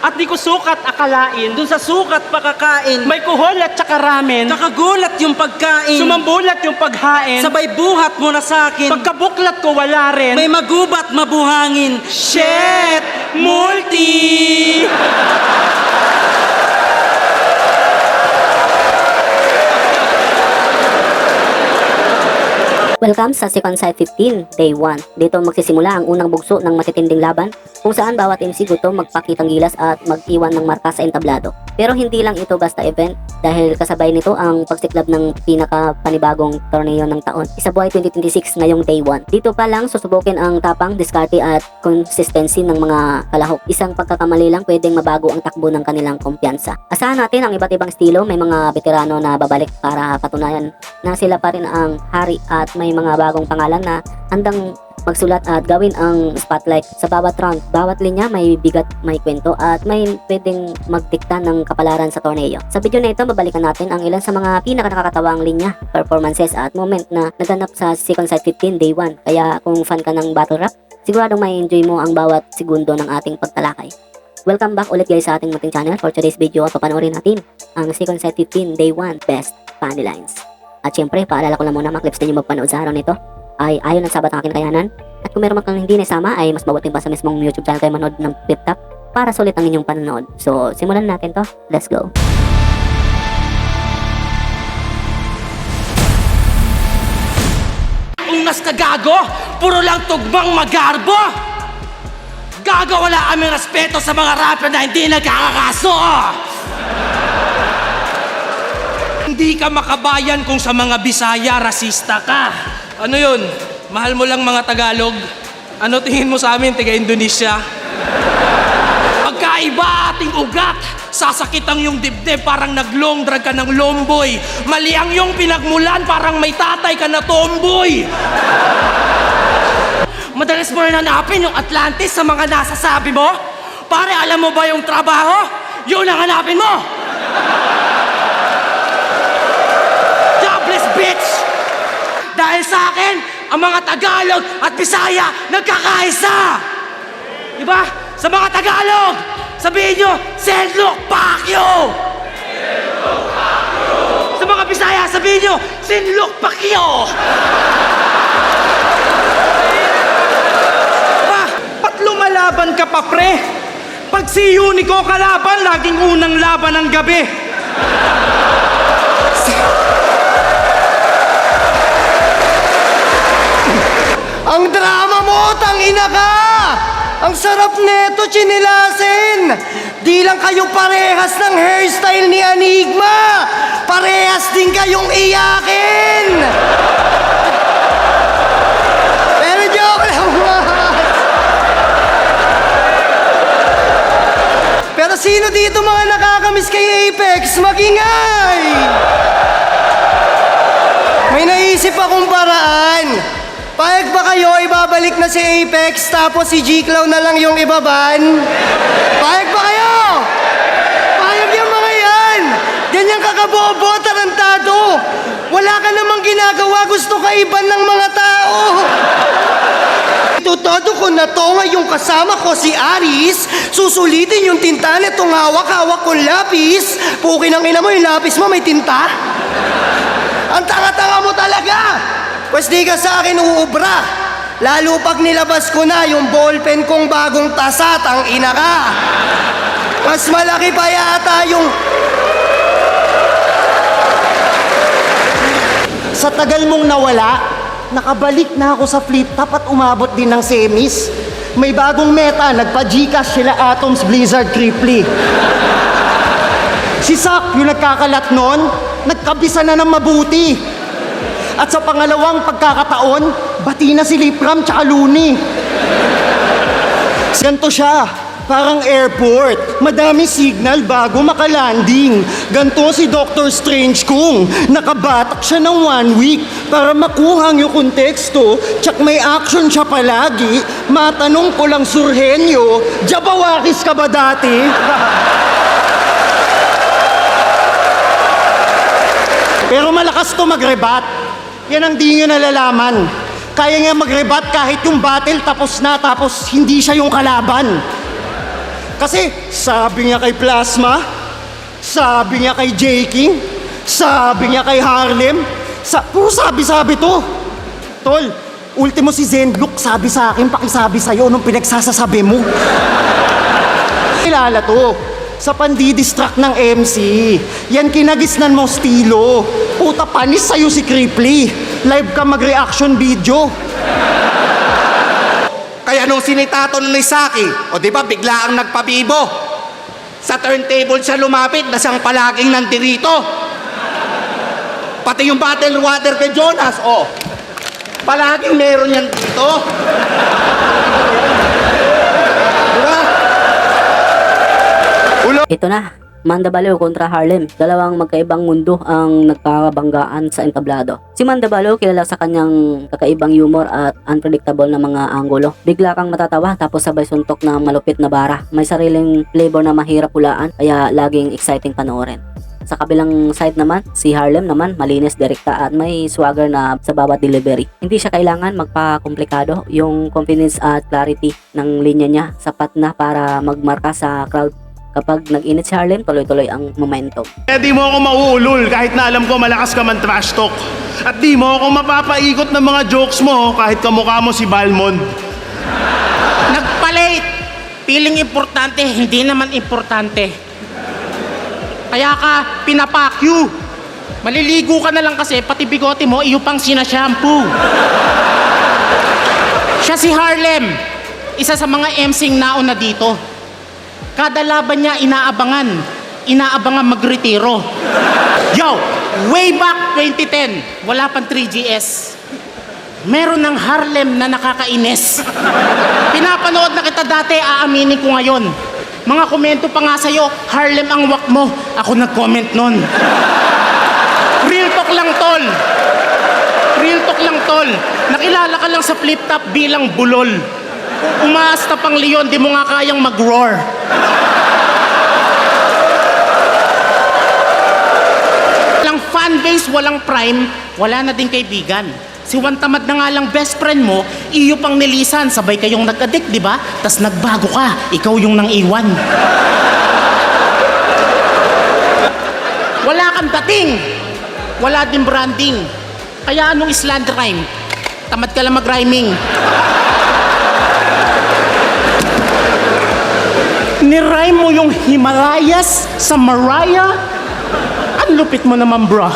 At di ko sukat akalain, Dun sa sukat pakakain, may kuhol at saka ramen. kakagulat yung pagkain. Sumambulat yung paghain. Sabay buhat mo na sa'kin. Pagkabuklat ko wala rin. May magubat mabuhangin. Shit! Multi! Welcome sa Second Sight 15, Day 1. Dito magsisimula ang unang bugso ng matitinding laban kung saan bawat MC gutom magpakitang gilas at mag-iwan ng marka sa entablado. Pero hindi lang ito basta event dahil kasabay nito ang pagsiklab ng pinaka-panibagong torneo ng taon. Isabuhay 2026 ngayong Day 1. Dito pa lang susubukin ang tapang, diskarte at consistency ng mga kalahok. Isang pagkakamali lang pwedeng mabago ang takbo ng kanilang kumpiyansa. Asahan natin ang iba't ibang estilo, may mga veterano na babalik para patunayan na sila pa rin ang hari at may mga bagong pangalan na handang magsulat at gawin ang spotlight sa bawat round. Bawat linya may bigat, may kwento at may pwedeng magdikta ng kapalaran sa torneo. Sa video na ito, babalikan natin ang ilan sa mga pinaka-nakakatawang linya, performances at moment na naganap sa Second Sight 15 Day 1. Kaya kung fan ka ng battle rap, siguradong may enjoy mo ang bawat segundo ng ating pagtalakay. Welcome back ulit guys sa ating munting channel. For today's video, papanoorin natin ang Second Sight 15 Day 1 Best Funny Lines. At syempre, paalala ko lang muna mga clips na nyo magpanood sa araw nito ay ayon ng sabat ang aking kakayanan. At kung meron kang hindi nasama ay mas mabuting pa sa mismong YouTube channel kayo manood ng Flip Top para sulit ang inyong panonood. So, simulan natin to. Let's go! Ungas ka gago! Puro lang tugmang magarbo! Gago, wala kaming respeto sa mga rapper na hindi nagkakakaso! Hindi ka makabayan kung sa mga Bisaya, rasista ka. Ano yun? Mahal mo lang mga Tagalog? Ano tingin mo sa amin, taga Indonesia? Pagkaiba ating ugat, sasakit ang yung dibdib, parang nag-long drag ka ng lomboy. Mali ang yung pinagmulan, parang may tatay ka na tomboy. Madalas mo na hanapin yung Atlantis sa mga nasasabi mo? Pare, alam mo ba yung trabaho? Yun ang hanapin mo! Jobless bitch! Dahil sa akin, ang mga Tagalog at Bisaya nagkakaisa! Diba? Sa mga Tagalog, sabihin nyo, Senlok Pacquiao! Senlok Pacquiao! Sa mga Bisaya, sabihin nyo, Senlok Pacquiao! Ba't lumalaban ka pa pre? Pag si Unico kalaban, laging unang laban ng gabi. Ang drama mo, tangina ka! Ang sarap neto, chinilasin! Di lang kayo parehas ng hairstyle ni Enigma! Parehas din kayong iyakin! Pero joke lang ba? Pero sino dito mga nakakamiss kay Apex? Magingay! May naisip akong paraan. Payag ba kayo, ibabalik na si Apex tapos si G-Clown na lang yung ibaban? Payag ba kayo? Payag yung mga yan! Ganyan kakabobo, tarantado! Wala ka namang ginagawa, gusto ka iban ng mga tao! Tutado ko na to ngayong kasama ko si Aris, susulitin yung tinta nitong hawak-hawak kong lapis. Pukin ang ina mo, yung lapis mo may tinta? Ang tanga-tanga mo talaga! Pwes di ka sa akin uubra. Lalo pag nilabas ko na yung ballpen kong bagong tasa, tang ina ka. Mas malaki pa yata yung... Sa tagal mong nawala, nakabalik na ako sa Flip Top at umabot din ng semis. May bagong meta, nagpa-Gcash sila Atoms, Blizzard, Cripply. Si Sak, yung nagkakalat nun, nagkabisa na ng mabuti. At sa pangalawang pagkakataon, bati na si Lipram tsaka Looney. Ganto siya, parang airport. Madami signal bago makalanding. Ganto si Dr. Strange kung nakabatak siya ng 1 week para makuha ang yung konteksto. Tsak may action siya palagi. Matanong ko lang, Surhenyo, Jabawakis ka ba dati? Pero malakas to magrebat. Yan ang di nyo nalalaman. Kaya nga mag-rebat kahit yung battle tapos na, tapos hindi siya yung kalaban. Kasi sabi niya kay Plasma, sabi niya kay J. King, sabi niya kay Harlem, puro sabi-sabi to. Tol, ultimo si Zenlook, sabi sa akin, pakisabi sa'yo nung pinagsasasabi mo. Kilala to, sa pandidistract ng MC. Yan kinagisnan mo, Stilo. Puta, panis sa'yo si Cripply. Live ka mag-reaction video. Kaya nung sinitato ni Saki, o di ba bigla ang nagpabibo. Sa turntable siya lumapit na siyang palaging nandirito. Pati yung bottle water kay Jonas, palaging meron yan dito. Diba? Ito na, Mandabalo kontra Harlem. Dalawang magkaibang mundo ang nagkakabanggaan sa entablado. Si Mandabalo kilala sa kanyang kakaibang humor at unpredictable na mga anggulo. Bigla kang matatawa tapos sabay suntok na malupit na bara. May sariling flavor na mahirap hulaan kaya laging exciting panoorin. Sa kabilang side naman, si Harlem naman malinis, direkta at may swagger na sa bawat delivery. Hindi siya kailangan magpa-komplikado. Yung confidence at clarity ng linya niya sapat na para magmarka sa crowd. Kapag nag-init si Harlem, tuloy-tuloy ang momentum. Kaya di mo ako mauulol kahit na alam ko malakas ka man trash talk. At di mo ako mapapaikot ng mga jokes mo kahit kamukha mo si Balmond. Nagpalit! Feeling importante, hindi naman importante. Kaya ka pinapakyu. Maliligo ka na lang kasi pati bigote mo, iyo pang sinashampoo. Siya si Harlem, isa sa mga MC'ng nauna dito. Kada laban niya inaabangan magretiro. Yo, way back 2010, wala pang 3GS. Meron ng Harlem na nakakainis. Pinapanood na kita dati, aaminin ko ngayon. Mga komento pa nga sa'yo, Harlem ang wak mo. Ako nag-comment nun. Real talk lang, tol. Real talk lang, tol. Nakilala ka lang sa flip top bilang bulol. Umaas na pang leon, di mo nga kayang mag-roar. Walang fanbase, walang prime, wala na din kaibigan. Si Juan Tamad na nga lang best friend mo, iyo pang nilisan, sabay kayong nag-addict, di ba? Tas nagbago ka, ikaw yung nang iwan. Wala kang dating, wala din branding. Kaya anong slant rhyme? Tamad ka lang mag-rhyming. Nirhyme mo yung Himalayas sa Mariah? Ang lupit mo naman, bro.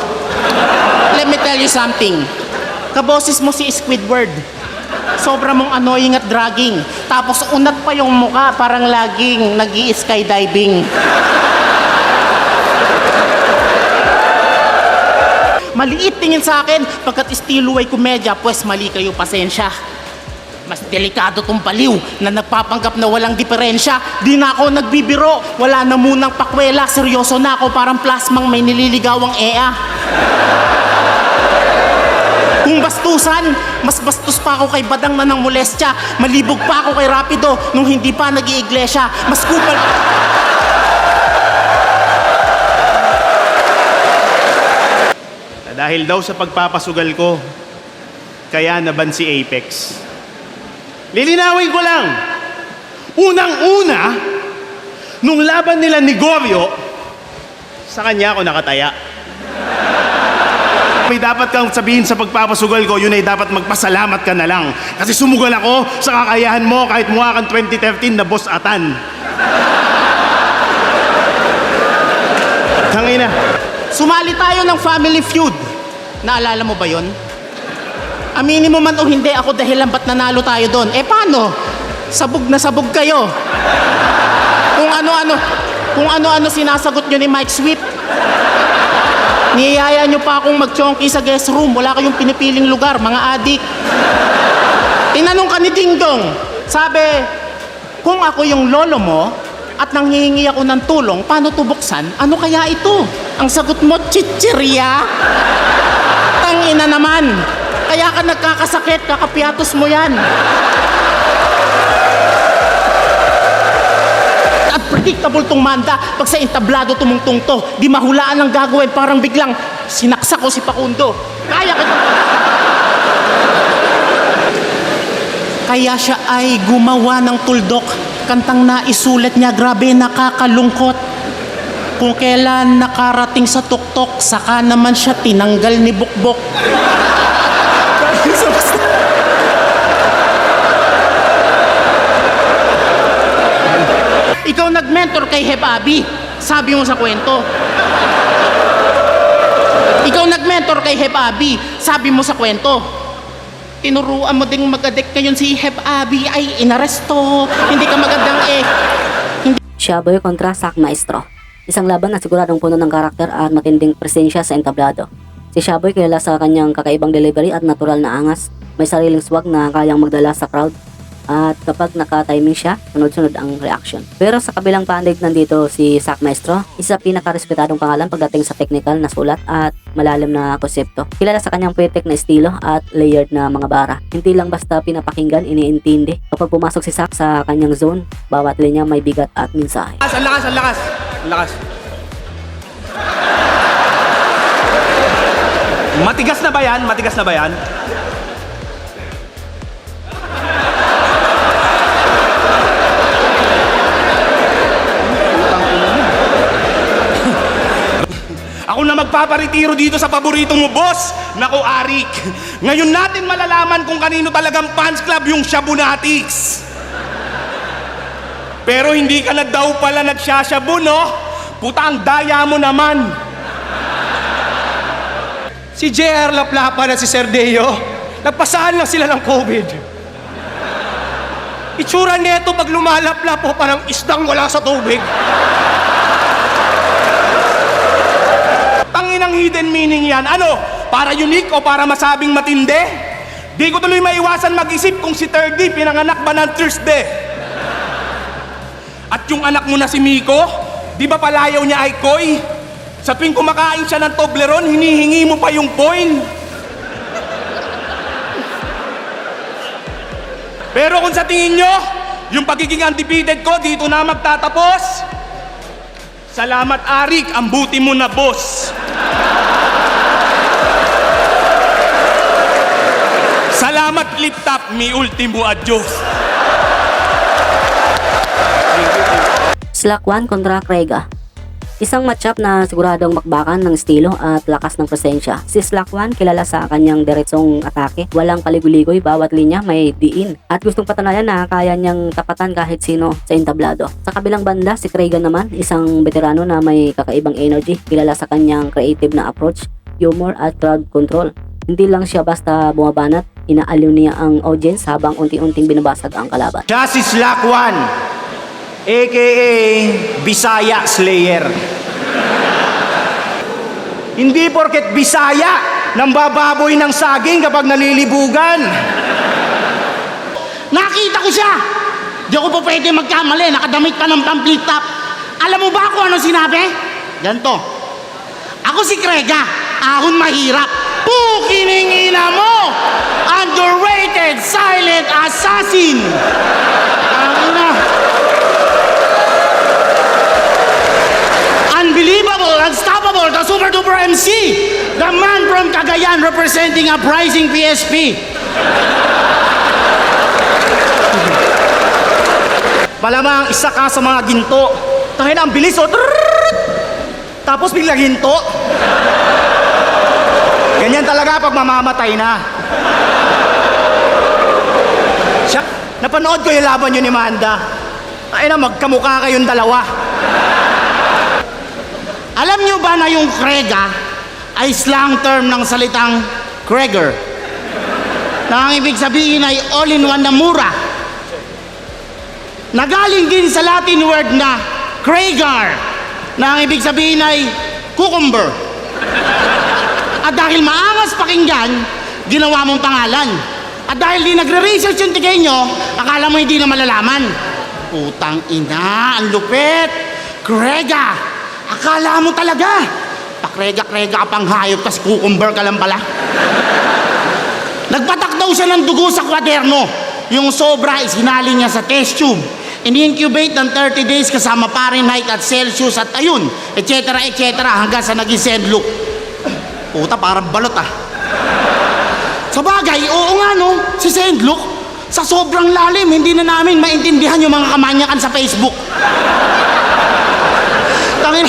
Let me tell you something. Kaboses mo si Squidward. Sobra mong annoying at dragging. Tapos unat pa yung muka, parang laging nag-i-skydiving. Maliit tingin sa akin, pagkat estilo ay komedya, pues mali kayo, pasensya. Mas delikado tong baliw na nagpapanggap na walang diferensya. Di na ako nagbibiro, wala na munang pakwela. Seryoso na ako, parang plasmang may nililigawang EA. Kung bastusan, mas bastos pa ako kay Badang na ng molestya. Malibog pa ako kay Rapido nung hindi pa nag-iiglesia. Mas kupal... Dahil daw sa pagpapasugal ko, kaya naban si Apex. Lilinawin ko lang, unang-una, nung laban nila ni Goryeo, sa kanya ako nakataya. May dapat kang sabihin sa pagpapasugal ko, yun ay dapat magpasalamat ka na lang. Kasi sumugal ako sa kakayahan mo kahit mukha kang 2013 na boss atan. Tangina. Sumali tayo ng Family Feud. Naalala mo ba yon? Aminin mo man o hindi, ako dahilan ba't nanalo tayo doon. Eh paano? Sabog na sabog kayo. Kung ano-ano sinasagot nyo ni Mike Sweet. Niyaya nyo pa akong mag-chonky sa guest room. Wala kayong pinipiling lugar, mga adik. Tinanong ka ni Ding Dong. Sabi, kung ako yung lolo mo at nanghihingi ako ng tulong, paano to buksan? Ano kaya ito? Ang sagot mo, chichirya. Tangina naman. Kaya ka nagkakasakit, kakapiatos mo yan. At predictable tong Manda, pag sa entablado tumungtong to, di mahulaan ang gagawin, parang biglang sinaksak ko si Pakundo. Kaya siya ay gumawa ng tuldok kantang naisulat niya, grabe nakakalungkot. Kung kailan nakarating sa tuktok, saka naman siya tinanggal ni Bukbok. Ikaw nag-mentor kay Hep Abi, sabi mo sa kwento. Ikaw nag-mentor kay Hep Abi, sabi mo sa kwento. Tinuruan mo ding mag-addict ngayon si Hep Abi ay inaresto. Hindi ka magandang Shaboy kontra Sak Maestro. Isang laban na siguradong puno ng karakter at matinding presensya sa entablado. Si Shaboy kilala sa kanyang kakaibang delivery at natural na angas. May sariling swag na kayang magdala sa crowd. At kapag naka-timing siya, sunod-sunod ang reaction. Pero sa kabilang panig nandito si Sak Maestro, isa pinaka-respetadong pangalan pagdating sa technical na sulat at malalim na konsepto. Kilala sa kanyang poetic na estilo at layered na mga bara. Hindi lang basta pinapakinggan, iniintindi. Kapag pumasok si Sak sa kanyang zone, bawat linya may bigat at mensahe. Ang lakas, ang lakas. Ang lakas. Matigas na ba yan? Matigas na ba yan? Ako na magpaparetiro dito sa paborito mo, boss. Naku, Arik. Ngayon natin malalaman kung kanino talagang fans club yung Shabunatics. Pero hindi ka na daw pala nagsashabu, no? Puta, ang daya mo naman. Si JR Laplapa na si Sir Deo, nagpasahan lang sila ng COVID. Itsura neto pag lumalaplap po parang isdang wala sa tubig. Tanginang hidden meaning yan. Ano? Para unique o para masabing matindi? Di ko tuloy maiwasan mag-isip kung si Thirdy pinanganak ba ng Thursday. At yung anak mo na si Miko, di ba palayaw niya ay Koy? Sa tuwing kumakain siya ng Toblerone, hinihingi mo pa yung coin. Pero kung sa tingin nyo, yung pagiging undefeated ko dito na magtatapos, salamat, Arik, ang buti mo na, boss. Salamat, Lip Top, mi ultimo adios. Slack 1 kontra Krega. Isang matchup na siguradong makbakan ng estilo at lakas ng presensya. Si Slack 1 kilala sa kanyang diretsong atake, walang paligoy-ligoy, bawat linya may diin. At gustong patanayan na kaya niyang tapatan kahit sino sa entablado. Sa kabilang banda, si Krega naman, isang veterano na may kakaibang energy, kilala sa kanyang creative na approach, humor at crowd control. Hindi lang siya basta bumabanat, inaaliw niya ang audience habang unti-unting binabasag ang kalaban. Siya si Slack 1, a.k.a. Bisaya Slayer. Hindi porket Bisaya, nambababoy ng saging kapag nalilibugan. Nakita ko siya! Di ako po pwede magkamali, nakadamit pa ng pamphlet top. Alam mo ba kung ano sinabi? Ganto. Ako si Krega, ahon mahirap. Pukining ina mo! Underrated silent assassin! Ano? Unbelievable, unstoppable, the super duper MC, the man from Cagayan representing uprising PSP. Malamang isa ka sa mga ginto. Tangin ang bilis, oh. Trrrr! Tapos biglang ginto. Ganyan talaga pag mamamatay na. Siya, napanood ko yung laban yun ni Manda. Ay na, magkamukha kayong dalawa. Alam nyo ba na yung Krega ay slang term ng salitang Kreger? Na ang ibig sabihin ay all-in-one na mura. Nagaling din sa Latin word na Kregar, na ang ibig sabihin ay cucumber. At dahil maangas pakinggan, ginawa mong pangalan. At dahil di nagre-research yung tigenyo, akala mo hindi na malalaman. Putang ina, ang lupit! Krega! Akala mo talaga! Pakrega-krega ka pang hayop, tas cucumber ka lang pala. Nagpatak daw siya ng dugo sa kwaderno. Yung sobra isinali niya sa test tube. In-incubate ng 30 days kasama Fahrenheit at Celsius at ayun, etc. hanggang sa naging sendlook. Puta, parang balot ah. Sa bagay, oo nga no, si Sendlook. Sa sobrang lalim, hindi na namin maintindihan yung mga kamanyakan sa Facebook. Tangin.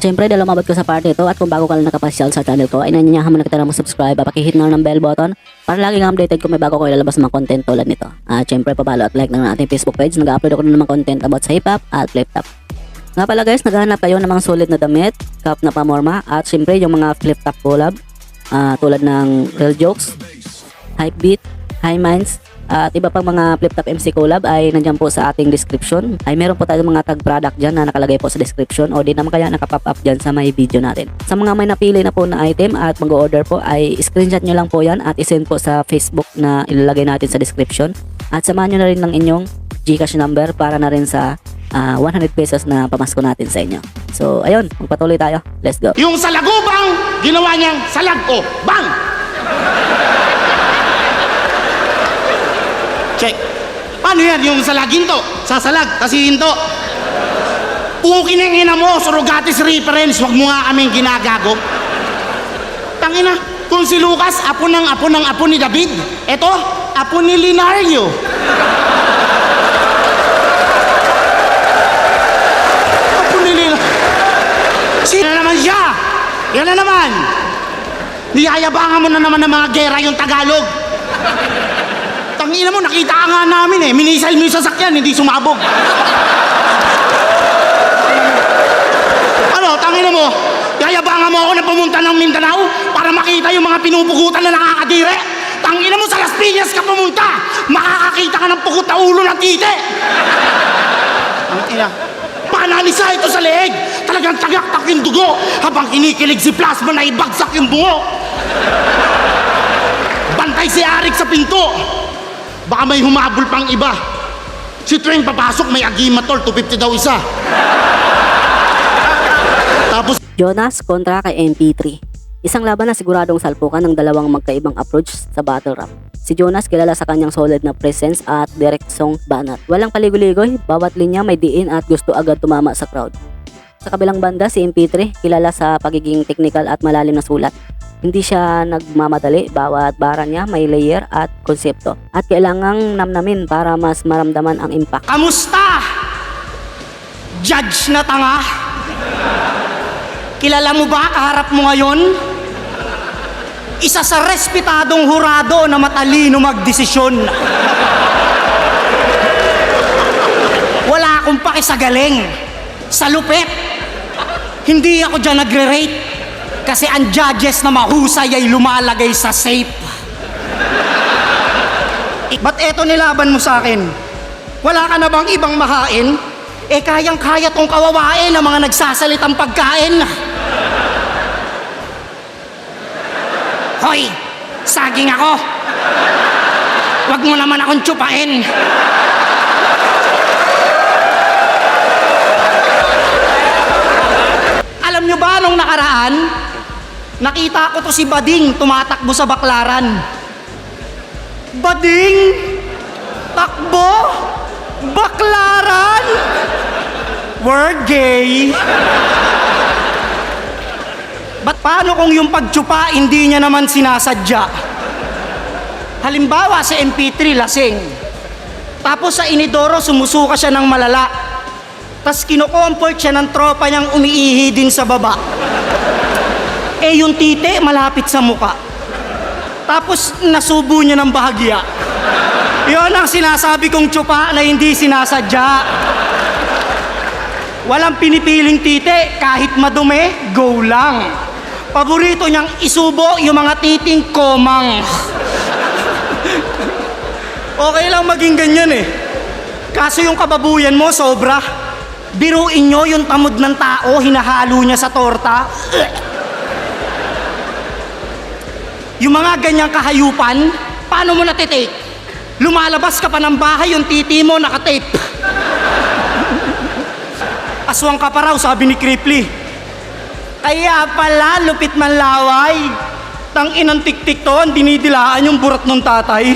Siyempre, dahil umabot ko sa part ito at kung bago ka lang nakapasyal sa channel ko, ay nanyanyahan mo na kita na mag-subscribe at pakihit na ng bell button para laging updated kung may bago ko ilalabas ng mga content tulad nito. Siyempre, pabalo at like na ng ating Facebook page. Nag-upload ako ng mga content about sa hip-hop at flip-top. Nga pala guys, naghahanap kayo ng mga sulit na damit, cup na pamorma, at siyempre yung mga flip-top collab tulad ng Real Jokes, Hype Beat, High Minds, at iba pang mga flip-top MC collab ay nandiyan po sa ating description. Ay meron po tayong mga tag product dyan na nakalagay po sa description o di naman kaya nakapop up dyan sa may video natin. Sa mga may napili na po na item at mag-order po ay screenshot nyo lang po yan at isend po sa Facebook na ilalagay natin sa description. At samahan nyo na rin ng inyong GCash number para na rin sa 100 pesos na pamasko natin sa inyo. So ayun, magpatuloy tayo. Let's go. Yung salagubang, ginawa niyang salag ko. Bang! Check. Paano yan? Yung salaginto. Sasalag, kasi hinto. Pukin ang ina mo, surrogatis reference. Huwag mo nga kaming ginagago. Tangina, kung si Lucas, apo ng apo ni David. Eto, apo ni Leonardo. Apo ni Leonardo. Sino na naman siya? Yan na naman. Niyayabangan mo na naman ng mga gera yung Tagalog. Tangina mo, nakita ka nga namin eh. Minisil mo yung sasakyan, hindi sumabog. Ano, tangina mo, yayabangan mo ako na pumunta ng Mindanao para makita yung mga pinupugutan na nakakadire. Tangina mo, sa Las Piñas ka pumunta, makakakita ka ng pugot na ulo ng tite. Tangina, panalisa ito sa leeg. Talagang tagaktak yung dugo habang kinikilig si Plasma na ibagsak yung bungo. Bantay si Arik sa pinto. Baka may humabol pang iba. Si Treng papasok, may agima tol, 250 daw isa. Tapos, Jonas kontra kay MP3. Isang laban na siguradong salpukan ng dalawang magkaibang approach sa battle rap. Si Jonas kilala sa kanyang solid na presence at direct song banat. Walang paligoy-ligoy, bawat linya may diin at gusto agad tumama sa crowd. Sa kabilang banda, si MP3 kilala sa pagiging technical at malalim na sulat. Hindi siya nagmamadali, bawat bara niya may layer at konsepto at kailangang namnamin para mas maramdaman ang impact. Kamusta? Judge na tanga? Kilala mo ba kaharap mo ngayon? Isa sa respetadong hurado na matalino magdesisyon. Wala akong pakisagaling. Sa lupet, hindi ako dyan nagre-rate. Kasi ang judges na mahusay ay lumalagay sa safe. Ba't eto nilaban mo sa akin? Wala ka na bang ibang mahain? Eh kayang-kaya tong kawawain ang mga nagsasalitang pagkain. Hoy, saging ako. Huwag mo naman akong tsupain. Alam nyo ba nung nakaraan, nakita ko to si Bading tumatakbo sa Baklaran. Bading? Takbo? Baklaran? We're gay. Ba't paano kung yung pagtsupa hindi niya naman sinasadya? Halimbawa sa MP3 lasing. Tapos sa Inidoro sumusuka siya ng malala. Tapos kino-comfort siya ng tropa niyang umiihi din sa baba. Eh yung tite malapit sa muka. Tapos nasubo niya ng bahagya. Yon ang sinasabi kong tsupa na hindi sinasadya. Walang pinipiling tite, kahit madumi, go lang. Paborito niyang isubo yung mga titing komang. Okay lang maging ganyan eh. Kaso yung kababuyan mo sobra. Biruin nyo yung tamod ng tao, hinahalo niya sa torta. Yung mga ganyang kahayupan, paano mo natitake? Lumalabas ka pa ng bahay, yung titi mo nakatape. Aswang ka pa raw, sabi ni Kripley. Kaya pala, lupit man laway. Tang inang tik-tik to, ang dinidilaan yung burat ng tatay.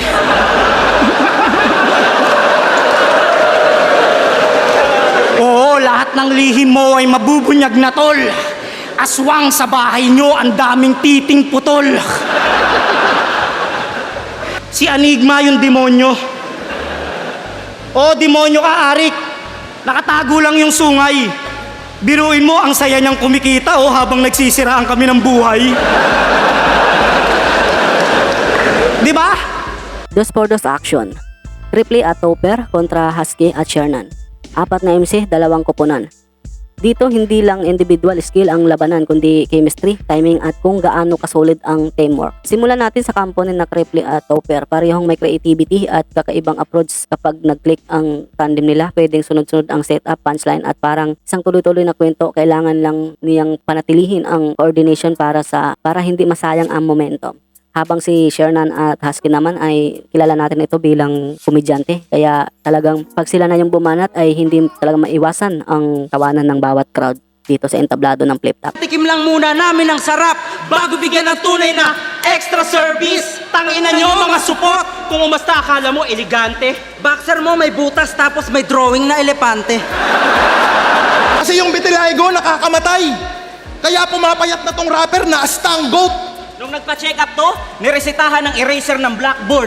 Oo, lahat ng lihim mo ay mabubunyag na tol. Aswang sa bahay nyo, ang daming titing putol. Si Enigma yung demonyo. O, demonyo ka, Arik. Nakatago lang yung sungay. Biruin mo, ang saya niyang kumikita habang nagsisiraan kami ng buhay. Di ba? Dos for dos action. Ripley at Topper kontra Husky at Shernan. 4 na MC, 2 koponan. Dito hindi lang individual skill ang labanan kundi chemistry, timing at kung gaano kasolid ang teamwork. Simulan natin sa kampo ni Ripley at Topper. Parehong may creativity at kakaibang approach kapag nag-click ang tandem nila. Pwedeng sunod-sunod ang setup, punchline at parang isang tuloy-tuloy na kwento. Kailangan lang niyang panatilihin ang coordination para hindi masayang ang momentum. Habang si Shernan at Husky naman ay kilala natin ito bilang komedyante. Kaya talagang pag sila na yung bumanat ay hindi talaga maiwasan ang tawanan ng bawat crowd dito sa entablado ng Flip Top. Tikim lang muna namin ang sarap bago bigyan ng tunay na extra service. Tangina nyo mga support. Kung umasta akala mo elegante. Boxer mo may butas tapos may drawing na elepante. Kasi yung vitiligo nakakamatay. Kaya pumapayat na tong rapper na astang goat. Nung nagpa-check up to, niresitahan ng eraser ng blackboard.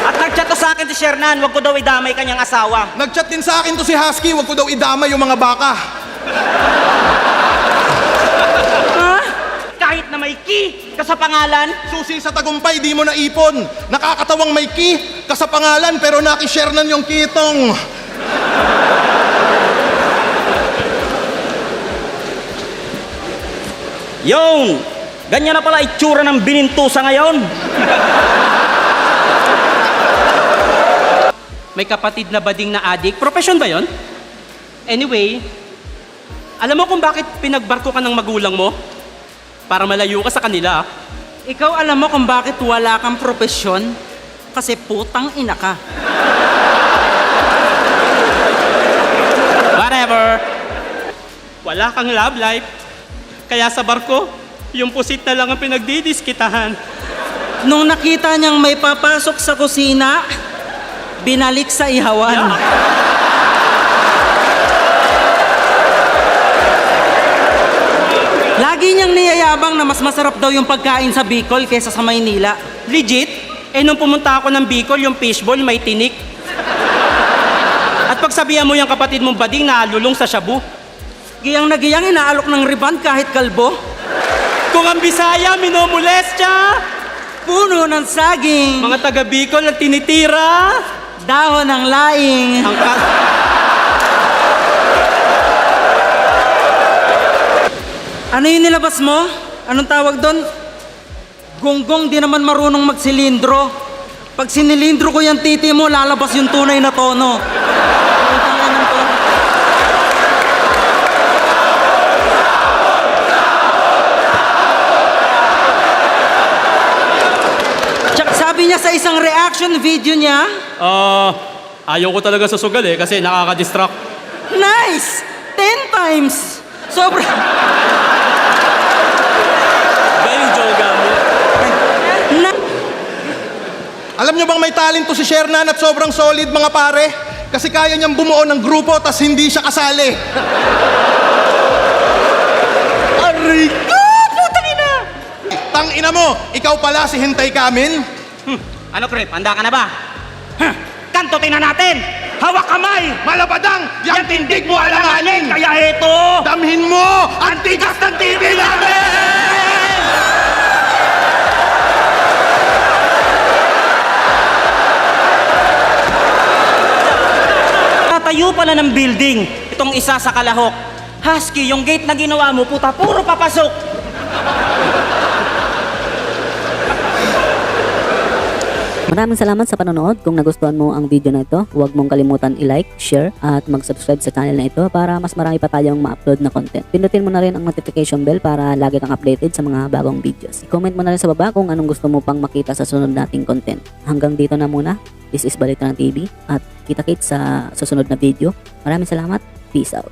At nag-chat to sa akin si Shernan, wag ko daw idamay kanyang asawa. Nag-chat din sa akin to si Husky, wag ko daw idama yung mga baka. Ha? Kahit na may key ka sa pangalan, Susi sa tagumpay, di mo naipon. Nakakatawang may key ka sa pangalan pero nakishare nan yung kitong. yung, ganyan na pala itsura ng binintusa ngayon. May kapatid na bading na adik. Profession ba yon? Anyway, alam mo kung bakit pinagbarko ka ng magulang mo? Para malayo ka sa kanila. Ikaw alam mo kung bakit wala kang propesyon? Kasi putang ina ka. Whatever. Wala kang love life. Kaya sa barko, yung pusit na lang ang pinagdidiskitahan. Nung nakita niyang may papasok sa kusina, binalik sa ihawan. Lagi niyang niyayabang na mas masarap daw yung pagkain sa Bicol kaysa sa Maynila. Legit? Nung pumunta ako ng Bicol, yung fishball may tinik. At pagsabihan mo yung kapatid mong bading na lulong sa shabu. Giyang na giyang inaalok ng riband kahit kalbo. Kung ang Bisaya, minomolestya. Puno ng saging. Mga taga Bicol na tinitira. Dahon ng laing. Ano yung nilabas mo? Anong tawag doon? Gonggong di naman marunong magsilindro. Pag sinilindro ko yung titi mo, lalabas yung tunay na tono. Putang ina ng tono. Tsaka sabi niya sa isang reaction video niya, Ayaw ko talaga sa sugal kasi nakaka-distract. nice! 10 times! Sobra. Ba yung joga mo? Alam nyo bang may talento si Shernan at sobrang solid mga pare? Kasi kaya niyang bumuo ng grupo tas hindi siya kasali. Aray ka! Putang ina! Tang ina mo, ikaw pala si Hintay Kamin? Ano, Krep? Handa ka na ba? Kantutin na natin! Hawak kamay! Malabadang, yang tindig mo alanganin! Kaya eto! Damhin mo ang tigas ng TV namin! Tatayo pala ng building. Itong isa sa Kalahok. Husky, yung gate na ginawa mo, puta, puro papasok. Maraming salamat sa panonood. Kung nagustuhan mo ang video na ito, huwag mong kalimutan i-like, share, at mag-subscribe sa channel na ito para mas marami pa tayong ma-upload na content. Pindutin mo na rin ang notification bell para lagi kang updated sa mga bagong videos. I-comment mo na rin sa baba kung anong gusto mo pang makita sa sunod nating content. Hanggang dito na muna. This is Balitaan TV at kita-kits sa susunod na video. Maraming salamat. Peace out.